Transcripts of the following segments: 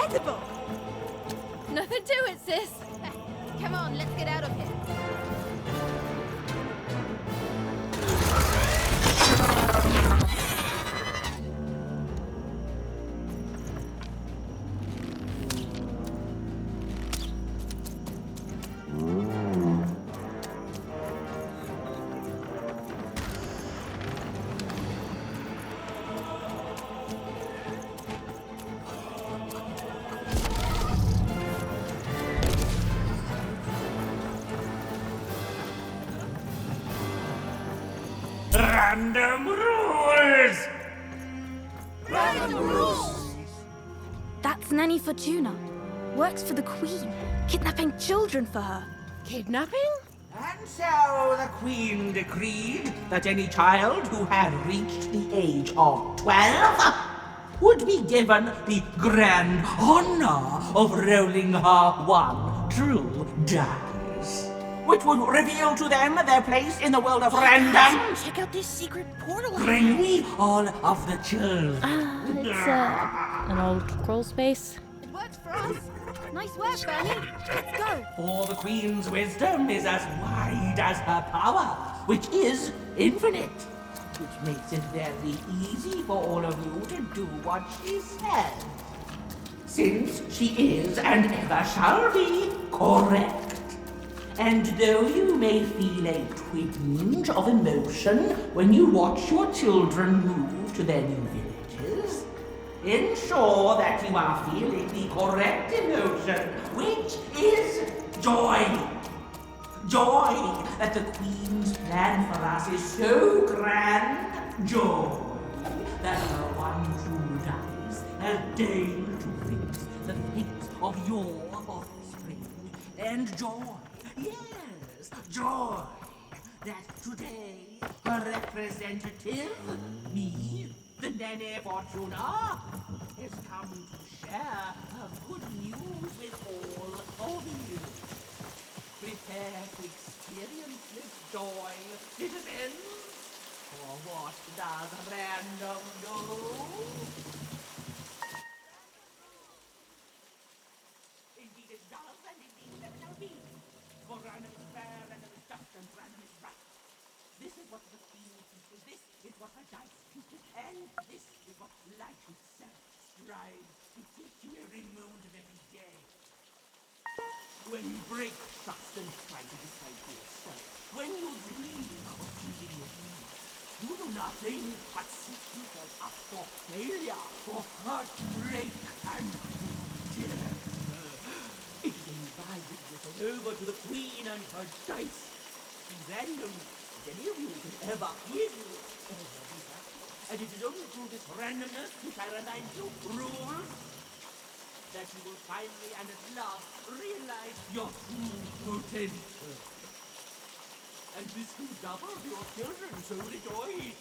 incredible! Nothing to it, sis. Come on, let's get out of here. Random rules! Random rules! That's Nanny Fortuna. Works for the Queen, kidnapping children for her. Kidnapping? And so the Queen decreed that any child who had reached the age of 12 would be given the grand honor of rolling her one true dice, which would reveal to them their place in the world of random. Check out this secret portal. Bring me all of the children. It's an old crawl space. It works for us. Nice work, Bernie. Let's go. For the Queen's wisdom is as wide as her power, which is infinite, which makes it very easy for all of you to do what she says, since she is and ever shall be correct. And though you may feel a twinge of emotion when you watch your children move to their new villages, ensure that you are feeling the correct emotion, which is joy. Joy that the Queen's plan for us is so grand. Joy that her one true dice has deigned to fix the fate of your offspring. And joy, yes, joy that today her representative, me, the Nene Fortuna, has come to share her good news with all of you. Prepare to experience this joy, citizens. For what does random do? Indeed it does, and indeed it never shall be. For random is fair, random is just, and random is right. This is what the Queen teaches, this is what her dice teaches, and this is what life itself strives to teach you every moment of every day. When you break trust and try to decide for yourself, when you dream of choosing your dreams, you do nothing but set yourself up for failure, for heartbreak, and death. It is invited over to the Queen and her dice. Random than any of you can ever hear. And it is only through this randomness which I remind you, rules, that you will finally and at last realize your true potential. And this will double your children, so rejoice.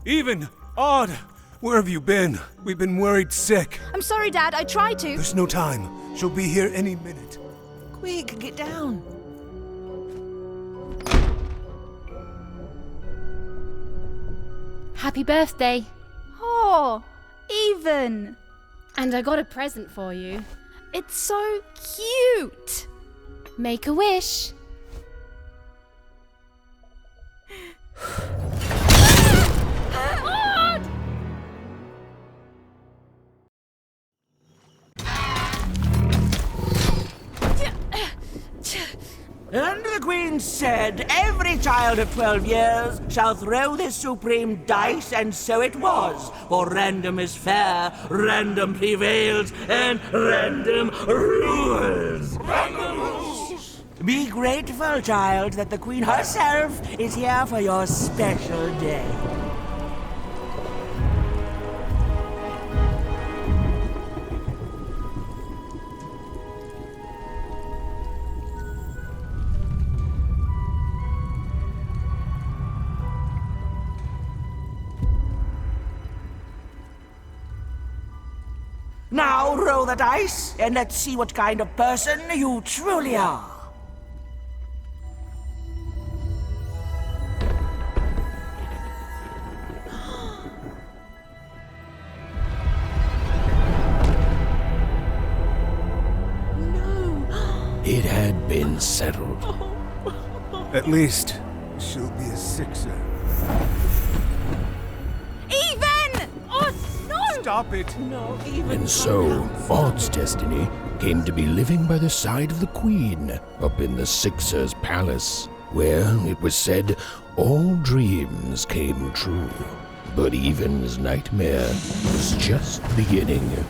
Even! Odd! Where have you been? We've been worried sick. I'm sorry, Dad, I tried to. There's no time. She'll be here any minute. Quick, get down. Happy birthday. Oh, Even. And I got a present for you. It's so cute. Make a wish. And the Queen said, every child of 12 years shall throw this supreme dice, and so it was. For random is fair, random prevails, and random rules. Random rules! Be grateful, child, that the Queen herself is here for your special day. Now roll the dice, and let's see what kind of person you truly are. had been settled. At least, she'll be a sixer. Even! Oh, no! Stop it! No, even. And so, Odd's destiny came to be living by the side of the Queen up in the Sixer's palace, where, it was said, all dreams came true. But Even's nightmare was just beginning.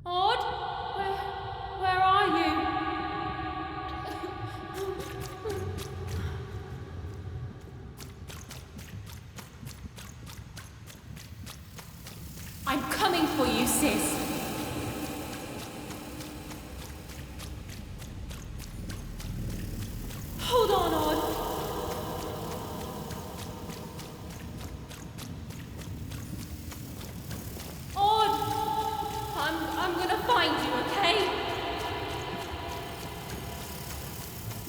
Odd? Where are you? I'm coming for you, sis. Hold on, Odd. Odd! I'm gonna find you, okay?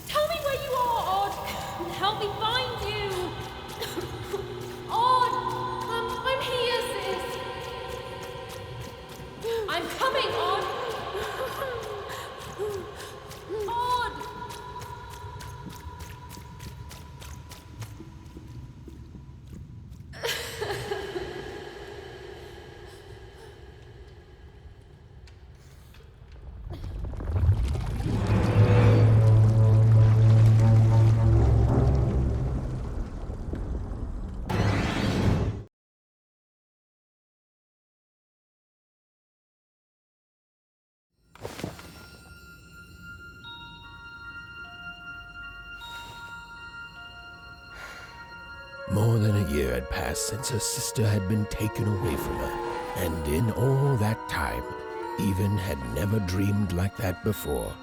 Tell me where you are, Odd! Help me find you! Odd! I'm here, sis! I'm coming, Odd! Odd! More than a year had passed since her sister had been taken away from her, and in all that time, Even had never dreamed like that before.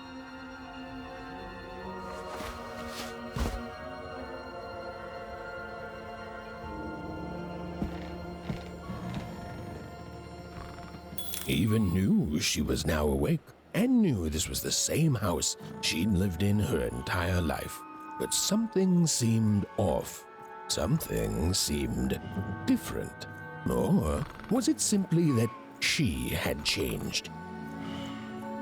Even knew she was now awake, and knew this was the same house she'd lived in her entire life. But something seemed off. Something seemed different. Or was it simply that she had changed?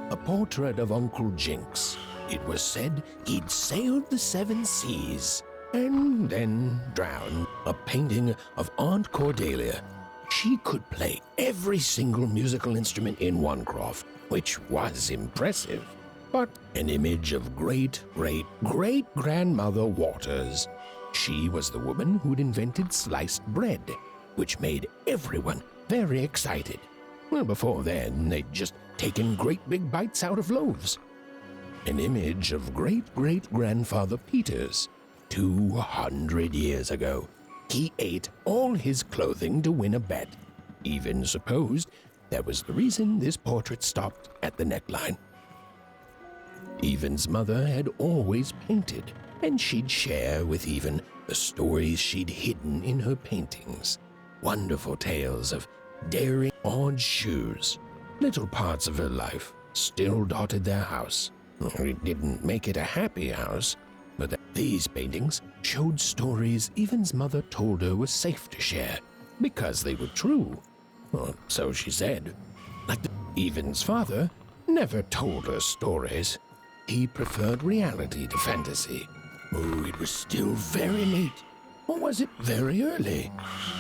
A portrait of Uncle Jinx. It was said he'd sailed the 7 seas and then drowned. A painting of Aunt Cordelia. She could play every single musical instrument in Onecroft, which was impressive. But an image of great-great-great-grandmother Waters. She was the woman who'd invented sliced bread, which made everyone very excited. Well, before then, they'd just taken great big bites out of loaves. An image of great-great-grandfather Peters. 200 years ago, he ate all his clothing to win a bet. Even supposed that was the reason this portrait stopped at the neckline. Even's mother had always painted, and she'd share with Even the stories she'd hidden in her paintings. Wonderful tales of daring, odd shoes. Little parts of her life still dotted their house. It didn't make it a happy house, but these paintings showed stories Even's mother told her were safe to share because they were true. Or so she said. Like Even's father never told her stories. He preferred reality to fantasy. Oh, it was still very late. Or was it very early?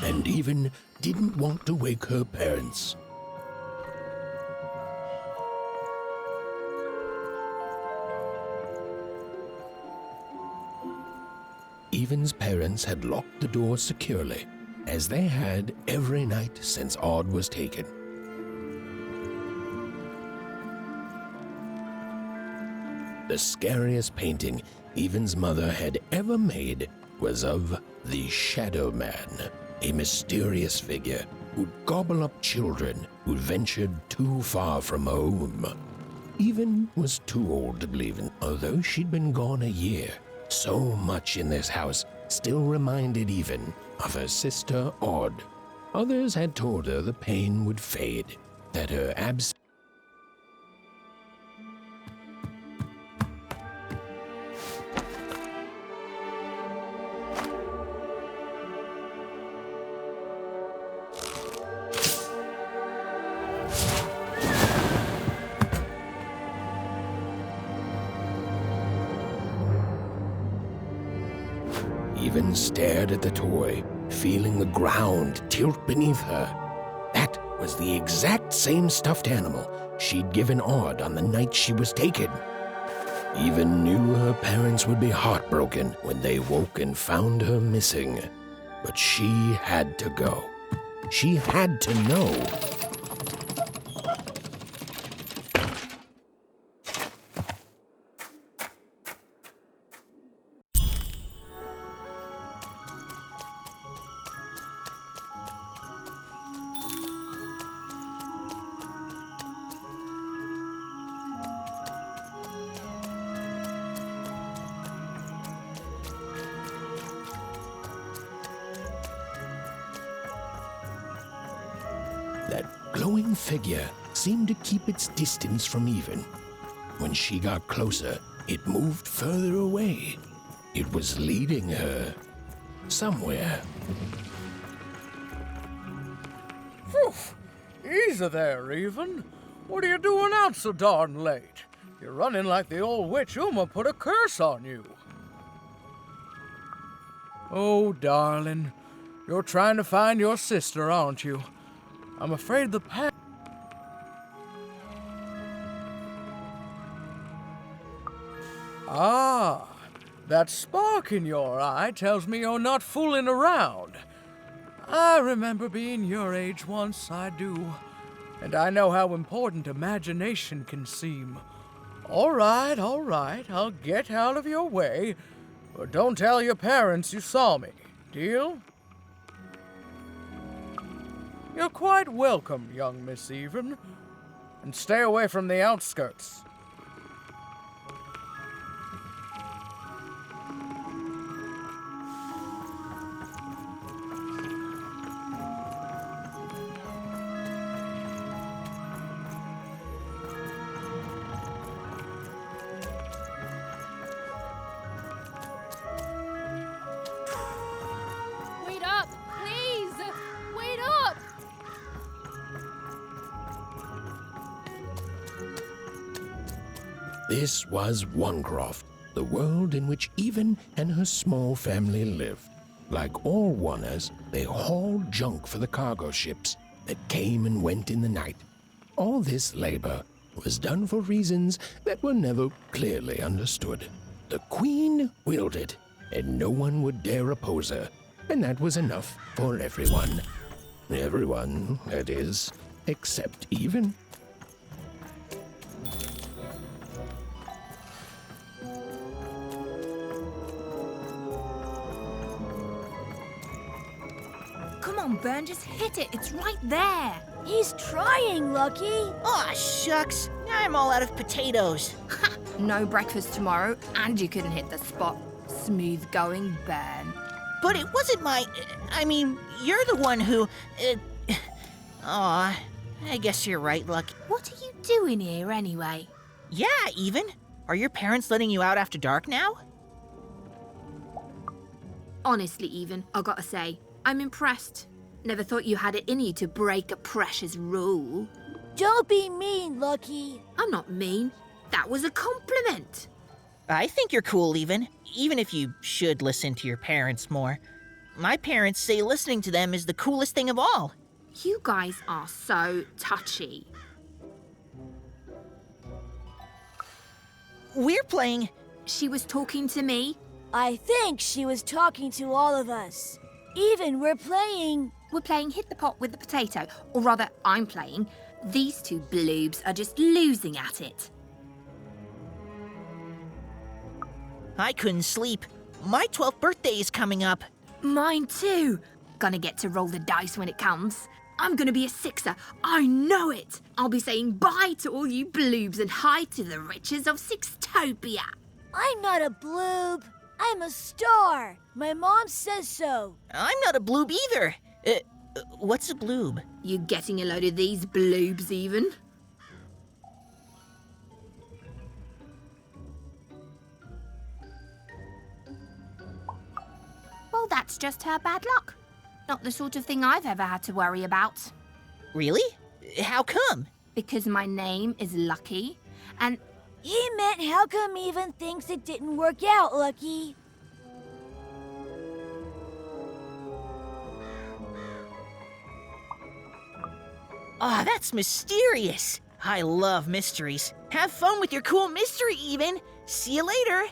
And Even didn't want to wake her parents. Even's parents had locked the door securely, as they had every night since Odd was taken. The scariest painting Even's mother had ever made was of the Shadow Man, a mysterious figure who'd gobble up children who'd ventured too far from home. Even was too old to believe in, although she'd been gone a year. So much in this house still reminded Even of her sister Odd. Others had told her the pain would fade, that her absence Even stared at the toy, feeling the ground tilt beneath her. That was the exact same stuffed animal she'd given Odd on the night she was taken. Even knew her parents would be heartbroken when they woke and found her missing. But she had to go. She had to know. That glowing figure seemed to keep its distance from Even. When she got closer, it moved further away. It was leading her somewhere. Phew! Easy there, Even. What are you doing out so darn late? You're running like the old witch Uma put a curse on you. Oh, darling, you're trying to find your sister, aren't you? I'm afraid the path... Ah, that spark in your eye tells me you're not fooling around. I remember being your age once, I do. And I know how important imagination can seem. All right, I'll get out of your way. But don't tell your parents you saw me. Deal? You're quite welcome, young Miss Even. And stay away from the outskirts. Wait up! Please! Wait up! This was Onecroft, the world in which Even and her small family lived. Like all Oners, they hauled junk for the cargo ships that came and went in the night. All this labor was done for reasons that were never clearly understood. The Queen willed it, and no one would dare oppose her, and that was enough for everyone. Everyone, that is, except Even. Come on, Burn, just hit it. It's right there. He's trying, Lucky. Aw, shucks. Now I'm all out of potatoes. No breakfast tomorrow, and you couldn't hit the spot. Smooth going, Burn. But it wasn't my... I mean, you're the one who... Aw, I guess you're right, Lucky. What are you doing here, anyway? Yeah, Even. Are your parents letting you out after dark now? Honestly, Even, I gotta say, I'm impressed. Never thought you had it in you to break a precious rule. Don't be mean, Lucky. I'm not mean. That was a compliment. I think you're cool, even if you should listen to your parents more. My parents say listening to them is the coolest thing of all. You guys are so touchy. We're playing... She was talking to me. I think she was talking to all of us. Even we're playing... We're playing Hit the Pot with the Potato. Or rather, I'm playing. These two bloobs are just losing at it. I couldn't sleep. My 12th birthday is coming up. Mine too. Gonna get to roll the dice when it comes. I'm gonna be a sixer. I know it. I'll be saying bye to all you bloobs and hi to the riches of Sixtopia. I'm not a bloob. I'm a star. My mom says so. I'm not a bloob either. What's a bloob? You getting a load of these bloobs even? Well, that's just her bad luck. Not the sort of thing I've ever had to worry about. Really? How come? Because my name is Lucky, and He meant how come even thinks it didn't work out, Lucky? Ah, that's mysterious. I love mysteries. Have fun with your cool mystery, Even. See you later.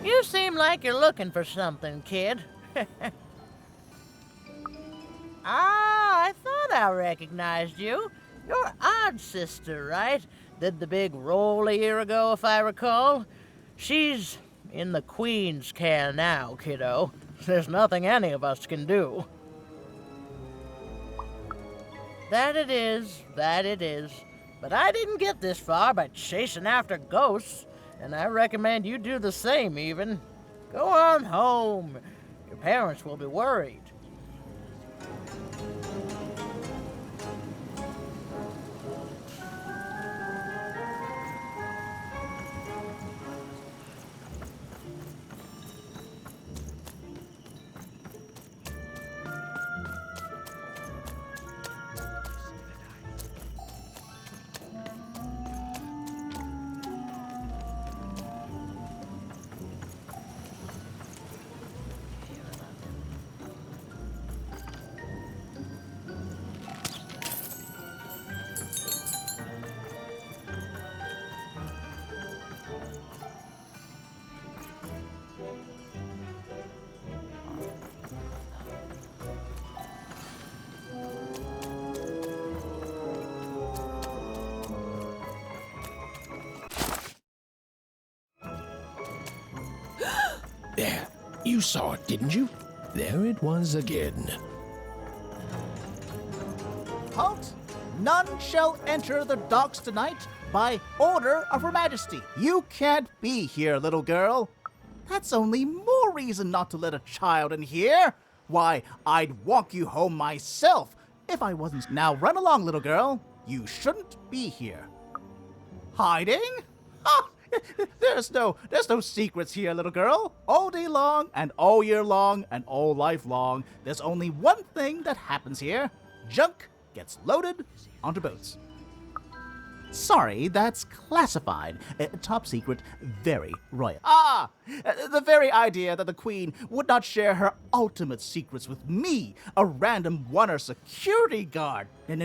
You seem like you're looking for something, kid. I thought I recognized you. You're Odd Sister, right? Did the big roll a year ago, if I recall. She's in the Queen's care now, kiddo. There's nothing any of us can do. That it is. But I didn't get this far by chasing after ghosts, and I recommend you do the same, Even. Go on home. Your parents will be worried. You saw it, didn't you? There it was again. Halt! None shall enter the docks tonight by order of Her Majesty. You can't be here, little girl. That's only more reason not to let a child in here. Why, I'd walk you home myself if I wasn't. Now run along, little girl. You shouldn't be here. Hiding? Ha! There's no secrets here, little girl. All day long, and all year long, and all life long, there's only one thing that happens here. Junk gets loaded onto boats. Sorry, that's classified. Top secret, very royal. The very idea that the Queen would not share her ultimate secrets with me, a random one-er security guard. No.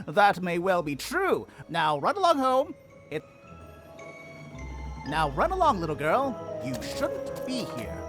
That may well be true. Now run along home. Now run along, little girl. You shouldn't be here.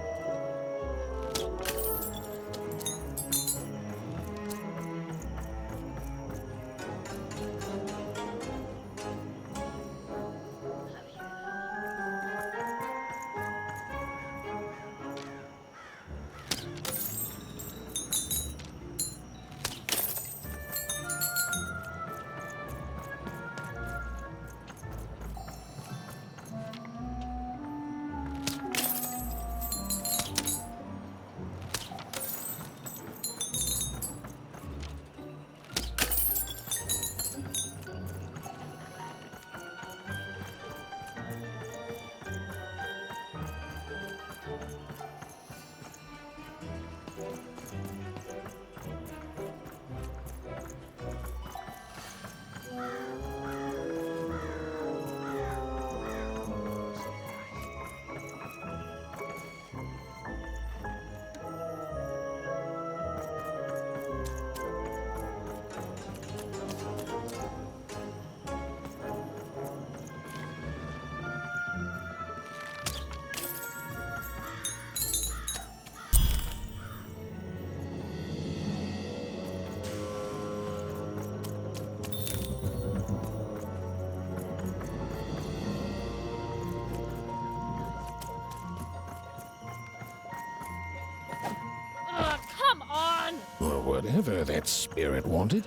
Or whatever that spirit wanted,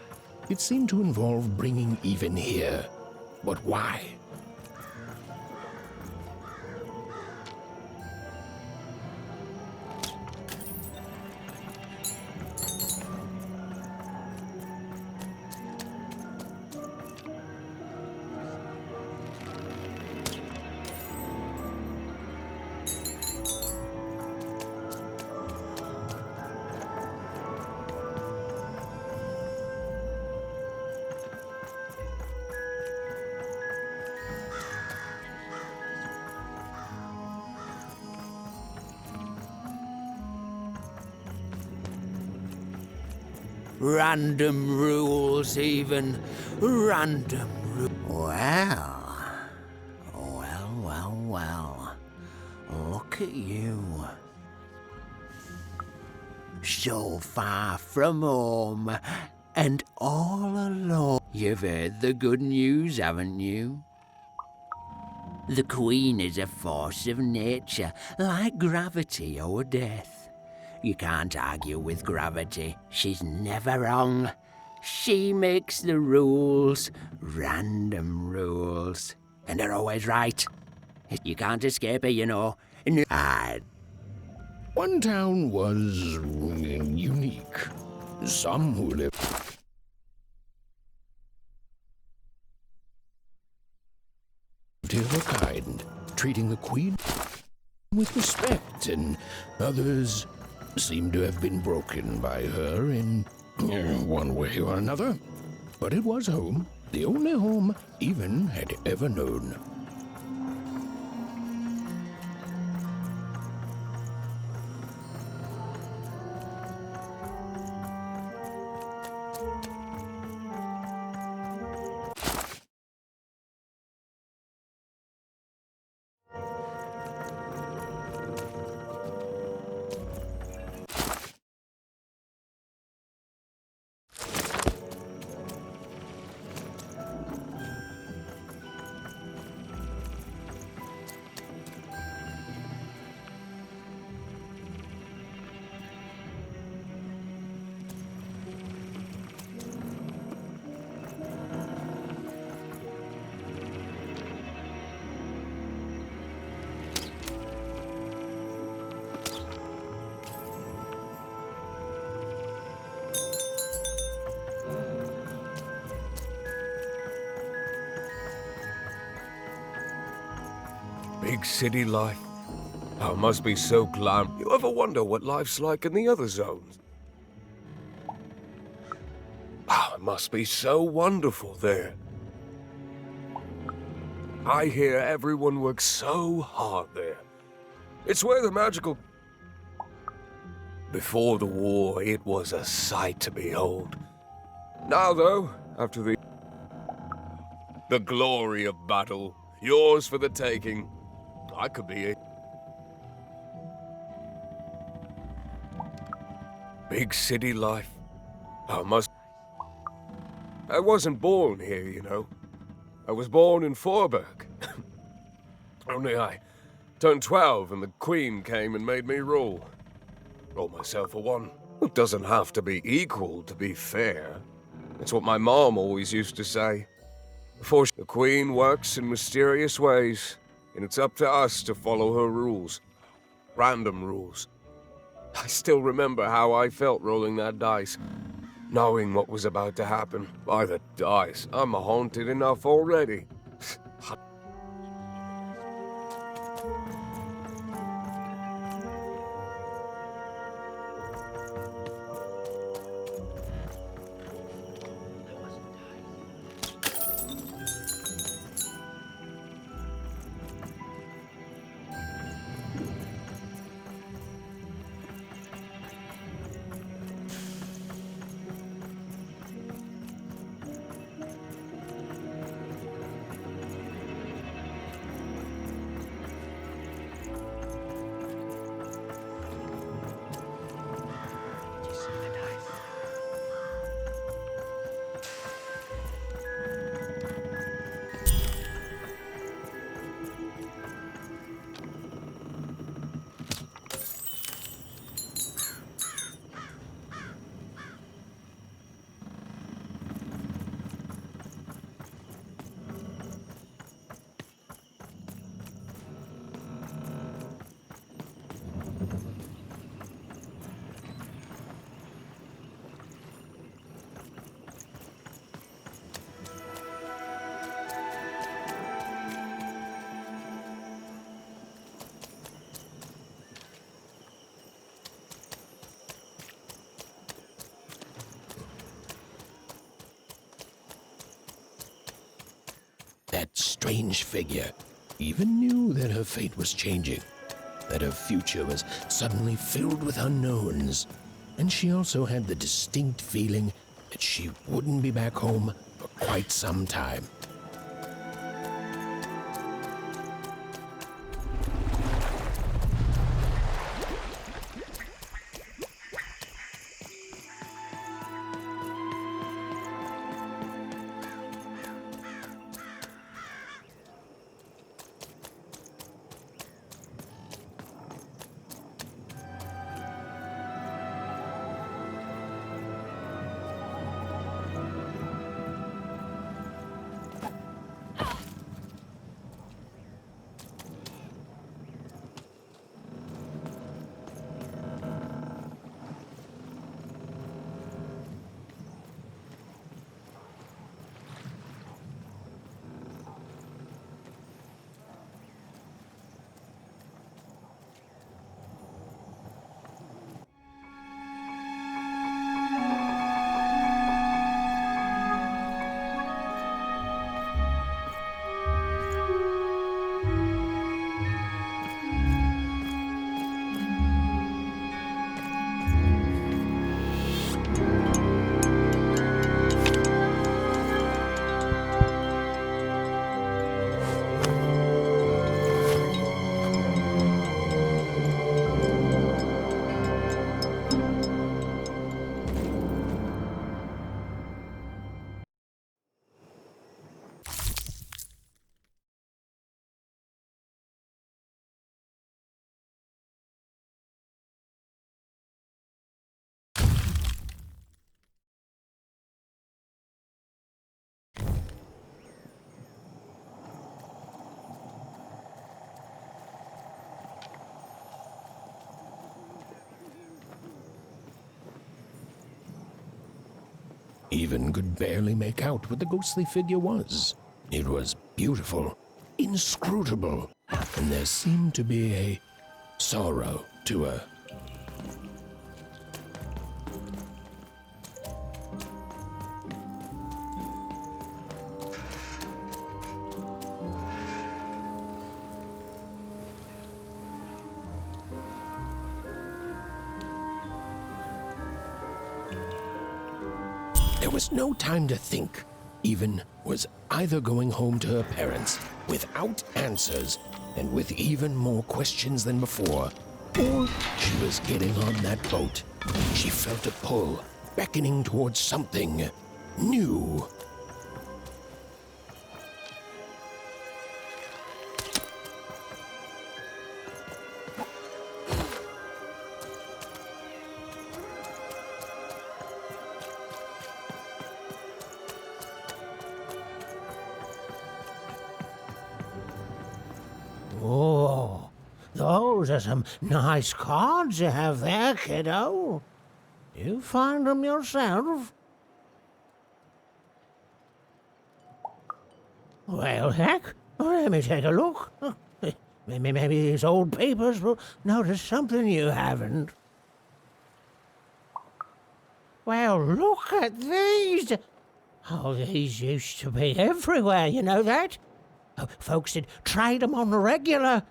it seemed to involve bringing even here. But why? Random rules, even. Random rules. Well. Look at you. So far from home, and all alone. You've heard the good news, haven't you? The Queen is a force of nature, like gravity or death. You can't argue with gravity. She's never wrong. She makes the rules, random rules. And they're always right. You can't escape her, you know. One town was unique. Some who lived here were kind, treating the Queen with respect, and others seemed to have been broken by her in one way or another. But it was home, the only home Even had ever known. Big city life. Oh, must be so glam. You ever wonder what life's like in the other zones? Oh, it must be so wonderful there. I hear everyone works so hard there. It's where the magical... Before the war, it was a sight to behold. Now, though, after the glory of battle, yours for the taking, I could be a... Big city life. Oh, must... I wasn't born here, you know. I was born in Forberg. Only I turned 12 and the Queen came and made me rule. Roll myself a one. It doesn't have to be equal to be fair. It's what my mom always used to say. The Queen works in mysterious ways, and it's up to us to follow her rules. Random rules. I still remember how I felt rolling that dice, knowing what was about to happen. By the dice, I'm haunted enough already. That strange figure even knew that her fate was changing, that her future was suddenly filled with unknowns, and she also had the distinct feeling that she wouldn't be back home for quite some time. Even could barely make out what the ghostly figure was. It was beautiful, inscrutable, and there seemed to be a sorrow to her. There was no time to think. Even was either going home to her parents without answers and with even more questions than before, or she was getting on that boat. She felt a pull, beckoning towards something new. Oh, those are some nice cards you have there, kiddo. You find them yourself? Well, heck, let me take a look. Maybe these old papers will notice something you haven't. Well, look at these. Oh, these used to be everywhere, you know that? Folks would trade them on the regular.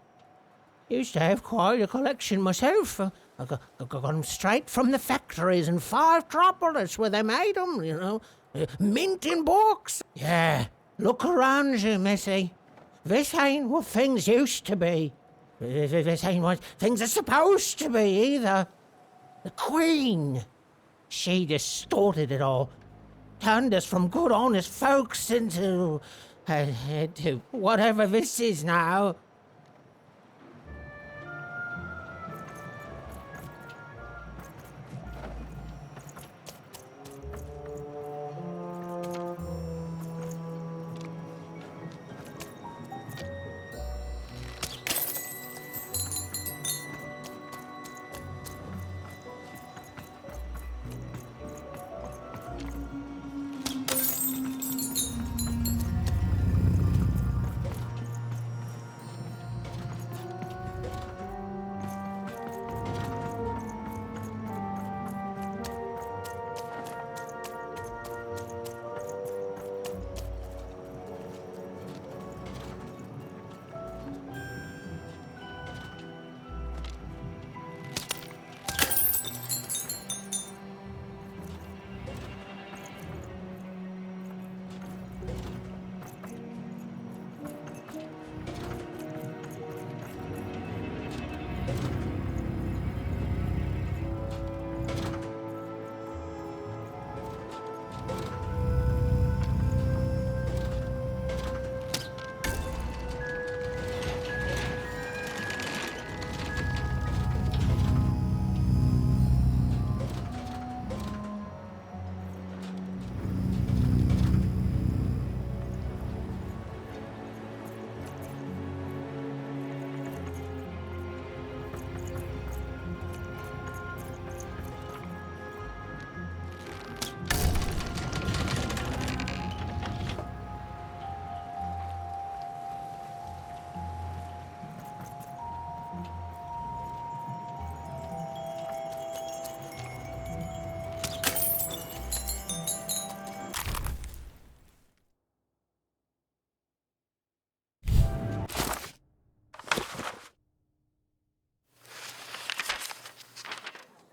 Used to have quite a collection myself. I got them straight from the factories in 5 Tropolis where they made them, you know. Mint in books. Yeah, look around you, Missy. This ain't what things used to be. This ain't what things are supposed to be either. The Queen, she distorted it all. Turned us from good, honest folks into whatever this is now.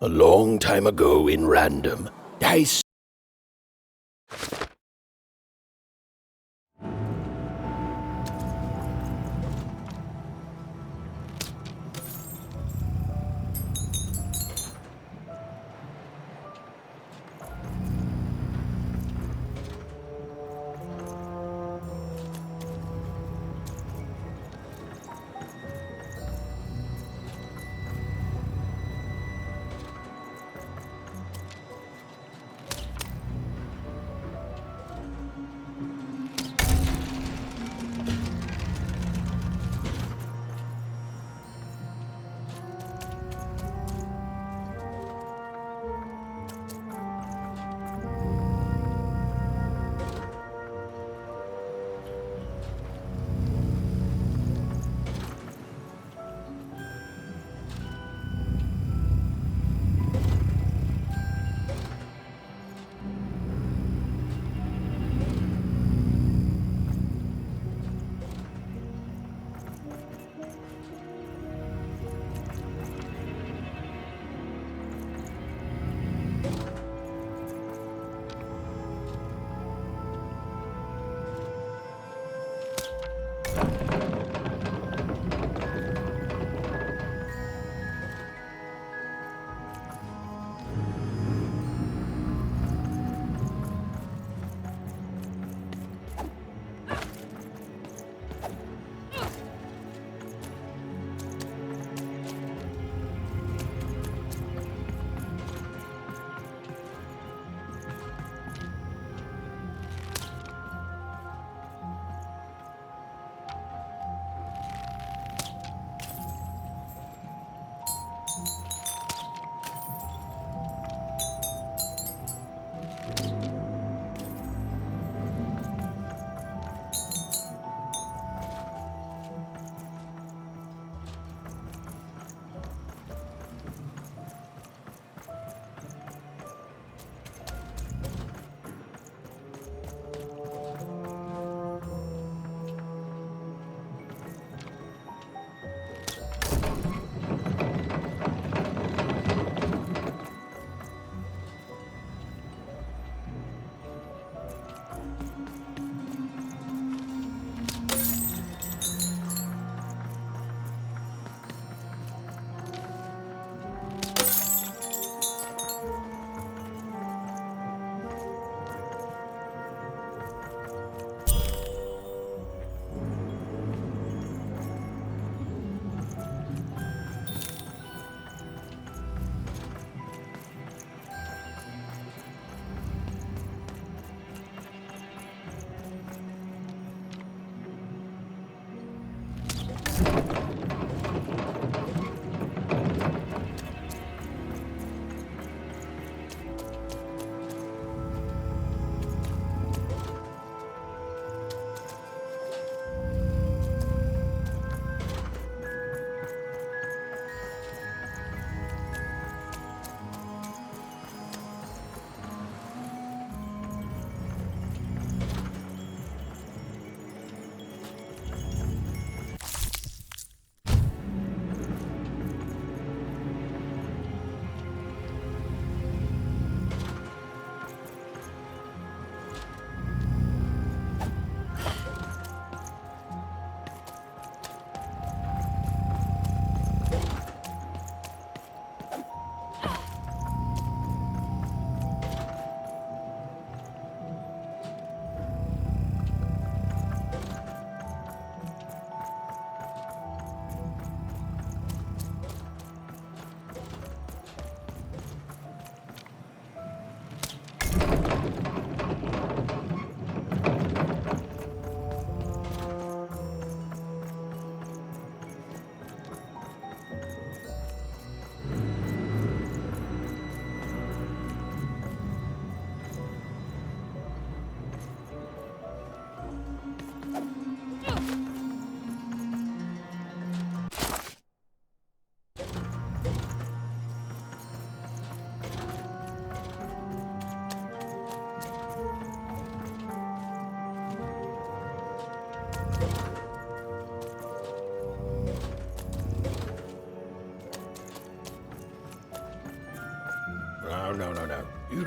A long time ago in Random,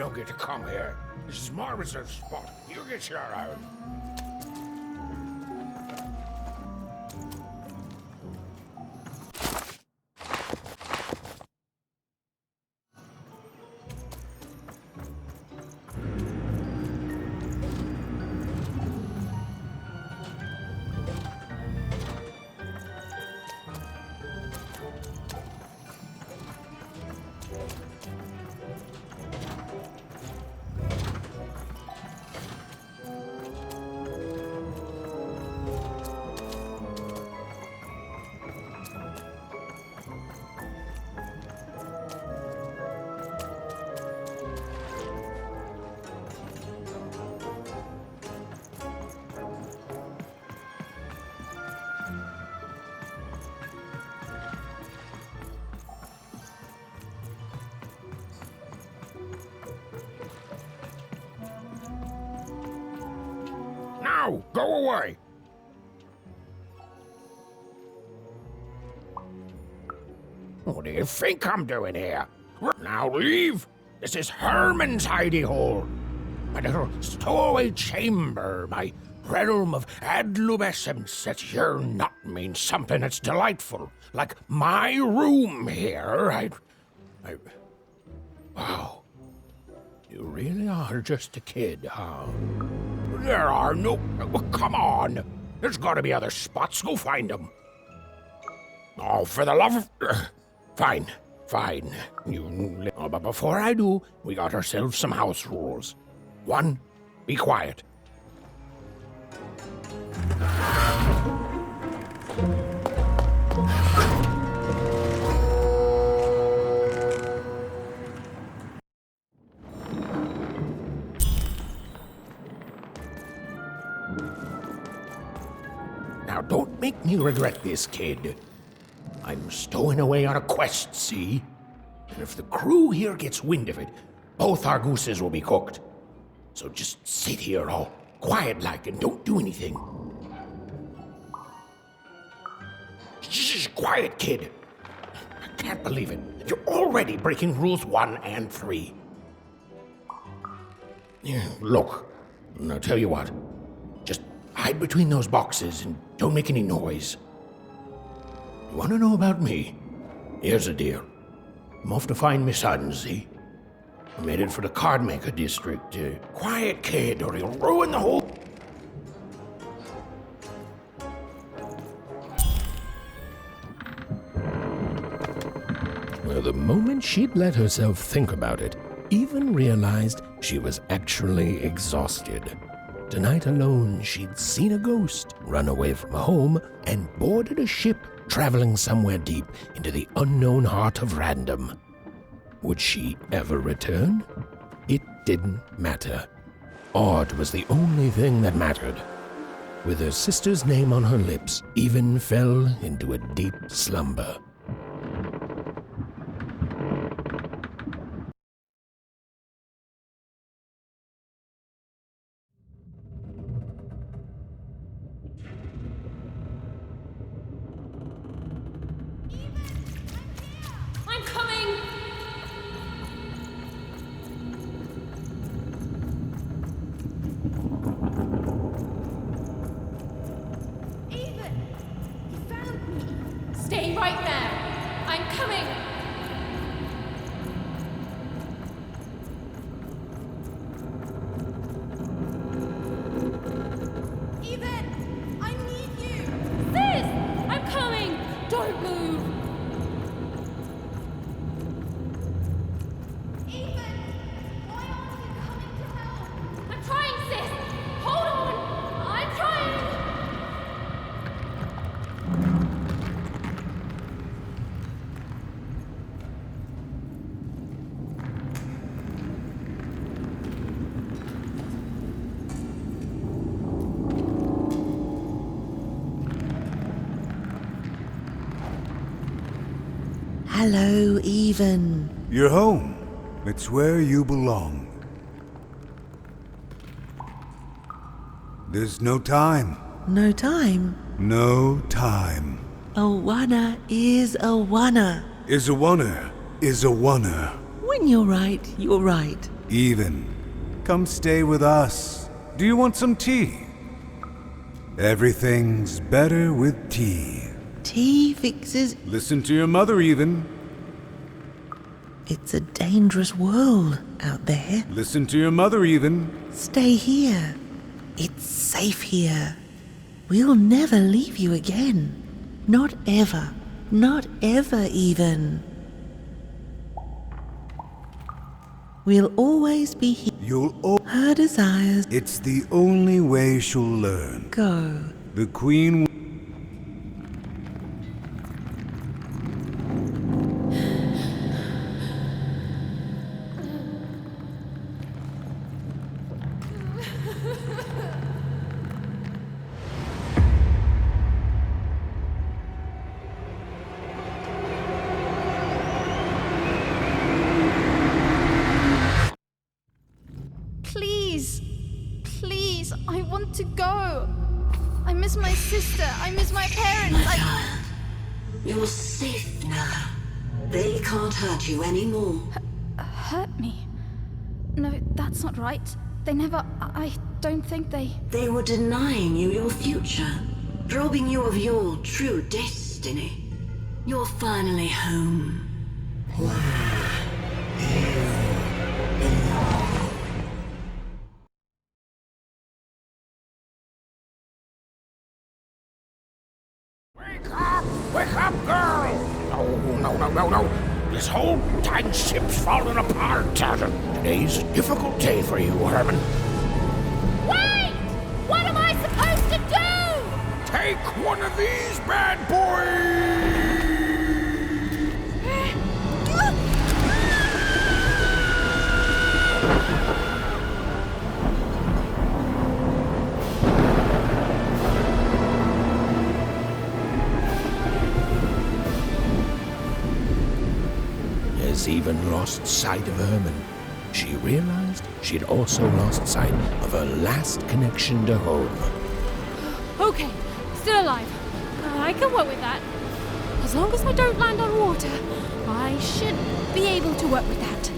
don't get to come here. This is my reserved spot. You get your own. Now, go away! What do you think I'm doing here? Now leave! This is Herman's hidey hole! My little stowaway chamber, my realm of adolescence that you're not means something that's delightful. Like my room here, Wow. You really are just a kid, huh? There are no... Come on! There's gotta be other spots. Go find them. Oh, for the love of... Fine. But before I do, we got ourselves some house rules. 1, be quiet. Now, don't make me regret this, kid. I'm stowing away on a quest, see? And if the crew here gets wind of it, both our gooses will be cooked. So just sit here all quiet-like and don't do anything. Shh, quiet, kid. I can't believe it. You're already breaking rules 1 and 3. Look, I'll tell you what. Just hide between those boxes and don't make any noise. You want to know about me? Here's the deal. I'm off to find my son, see? I'm headed for the Cardmaker district. Quiet, kid, or you'll ruin the whole... Well, the moment she'd let herself think about it, Even realized she was actually exhausted. Tonight alone, she'd seen a ghost, run away from home, and boarded a ship traveling somewhere deep into the unknown heart of random. Would she ever return? It didn't matter. Odd was the only thing that mattered. With her sister's name on her lips, Even fell into a deep slumber. I'm coming! Even! You found me! Stay right there! I'm coming! Even! I need you! Sis! I'm coming! Don't move! Even! Why aren't you coming to help? I'm trying, sis! Hold on! I'm trying! Hello, Even. You're home. It's where you belong. There's no time. No time? No time. A wanna is a wanna. Is a wonner. Is a wonner. When you're right, you're right. Even, come stay with us. Do you want some tea? Everything's better with tea. Tea fixes. Listen to your mother, Even. It's a dangerous world out there. Listen to your mother, Even. Stay here. It's safe here. We'll never leave you again. Not ever. Not ever, even. We'll always be here. Her desires. It's the only way she'll learn. Go. The Queen. Please, please, I want to go. I miss my sister. I miss my parents. You're safe now. They can't hurt you anymore. Hurt me? No, that's not right. They never. I don't think they. They were denying you your future, robbing you of your true destiny. You're finally home. Wake up, girl! No. This whole time ship's falling apart. Today's a difficult day for you, Herman. Wait! What am I supposed to do? Take one of these bad boys! As Even lost sight of Herman, she realized she'd also lost sight of her last connection to home. Okay, still alive. I can work with that. As long as I don't land on water, I should be able to work with that.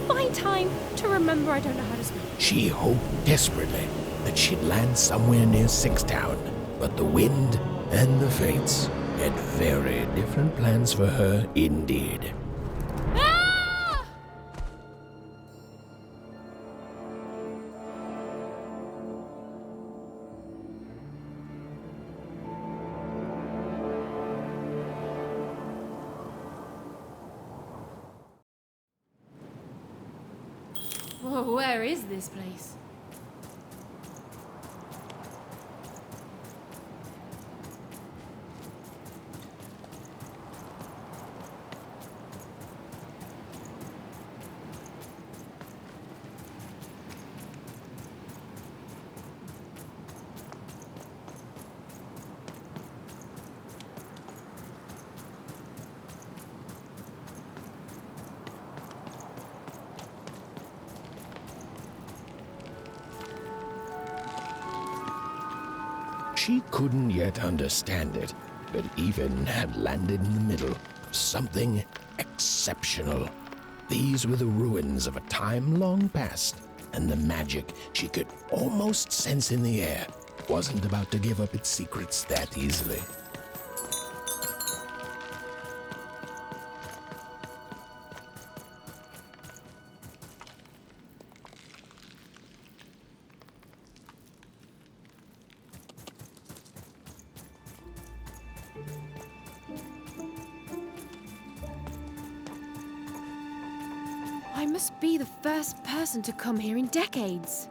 Find time to remember I don't know how to swim. She hoped desperately that she'd land somewhere near Sixtown, but the wind and the fates had very different plans for her indeed. Whoa, where is this place? She couldn't yet understand it, but Even had landed in the middle of something exceptional. These were the ruins of a time long past, and the magic she could almost sense in the air wasn't about to give up its secrets that easily. I must be the first person to come here in decades.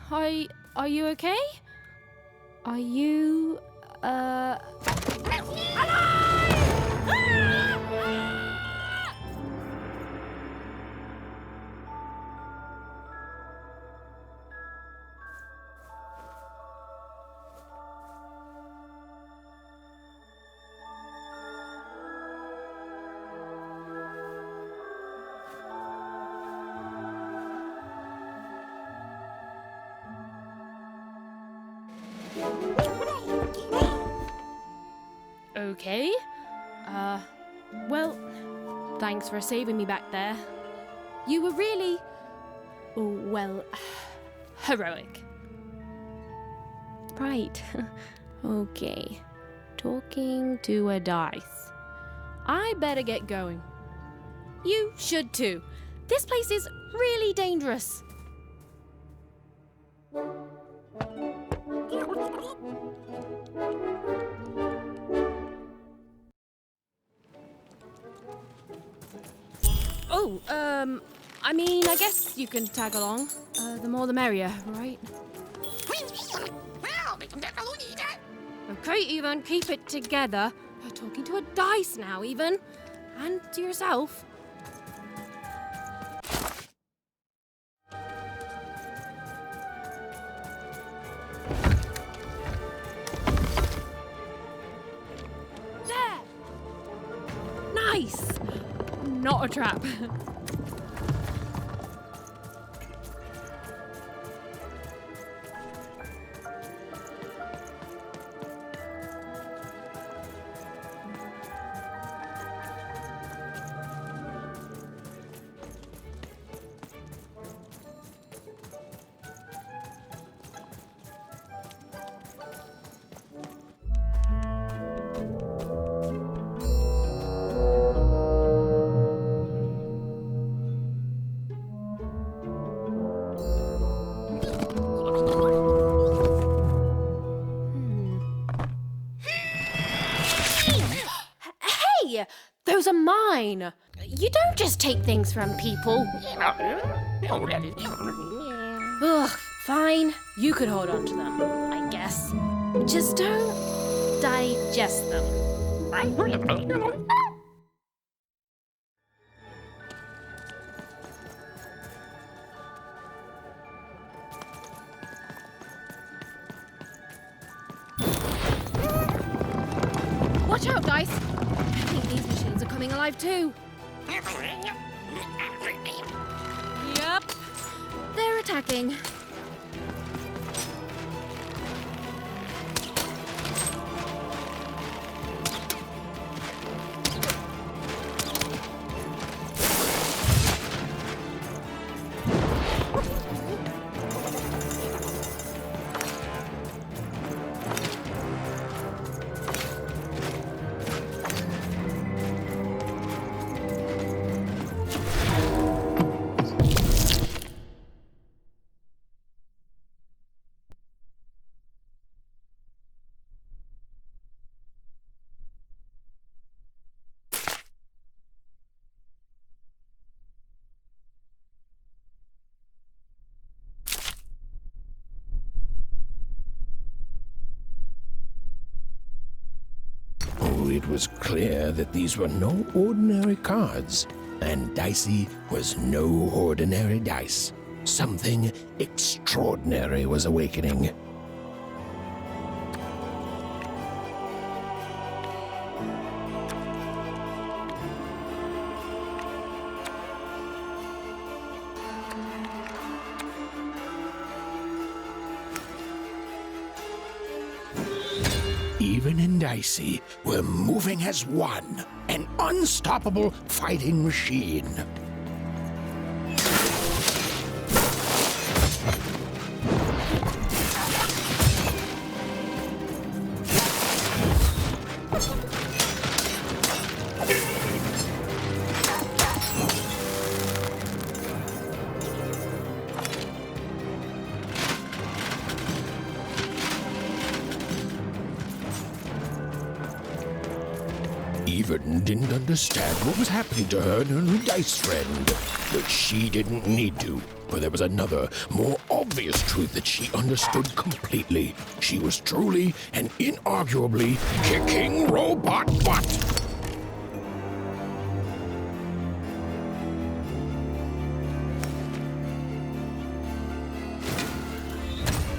Hey, are you okay? Are you, okay? Well, thanks for saving me back there. You were really, well, heroic. Right. Okay. Talking to a dice. I better get going. You should too. This place is really dangerous. Oh, I mean, I guess you can tag along. The more the merrier, right? Okay, Ethan, keep it together. You're talking to a dice now, Ethan. And to yourself. There! Nice! Not a trap. Hey! Those are mine! You don't just take things from people. Ugh, fine. You could hold on to them, I guess. Just don't digest them. Watch out, Dice! I think these machines are coming alive too. Yep. They're attacking. Oh, it was clear that these were no ordinary cards. And Dicey was no ordinary dice. Something extraordinary was awakening. Even and Dicey were moving as one, an unstoppable fighting machine. Even didn't understand what was happening to her and her new dice friend. But she didn't need to, for there was another, more obvious truth that she understood completely. She was truly and inarguably kicking robot butt.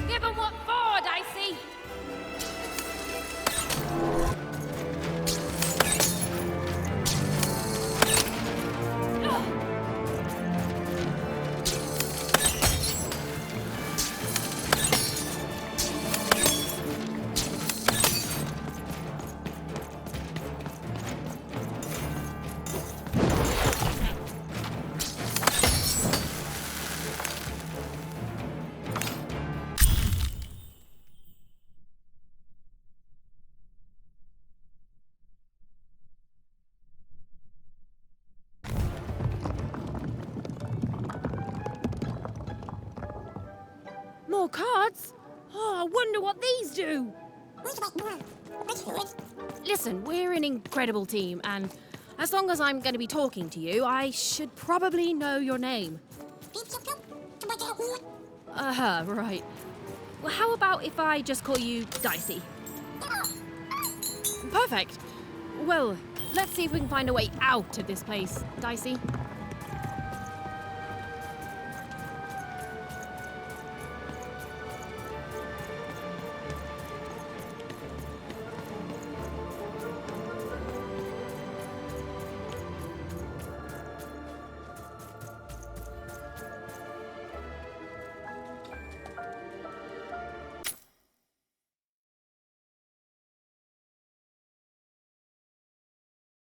Give 'em what for, Dicey! More cards? Oh, I wonder what these do. Listen, we're an incredible team, and as long as I'm going to be talking to you, I should probably know your name. Right. Well, how about if I just call you Dicey? Perfect. Well, let's see if we can find a way out of this place, Dicey.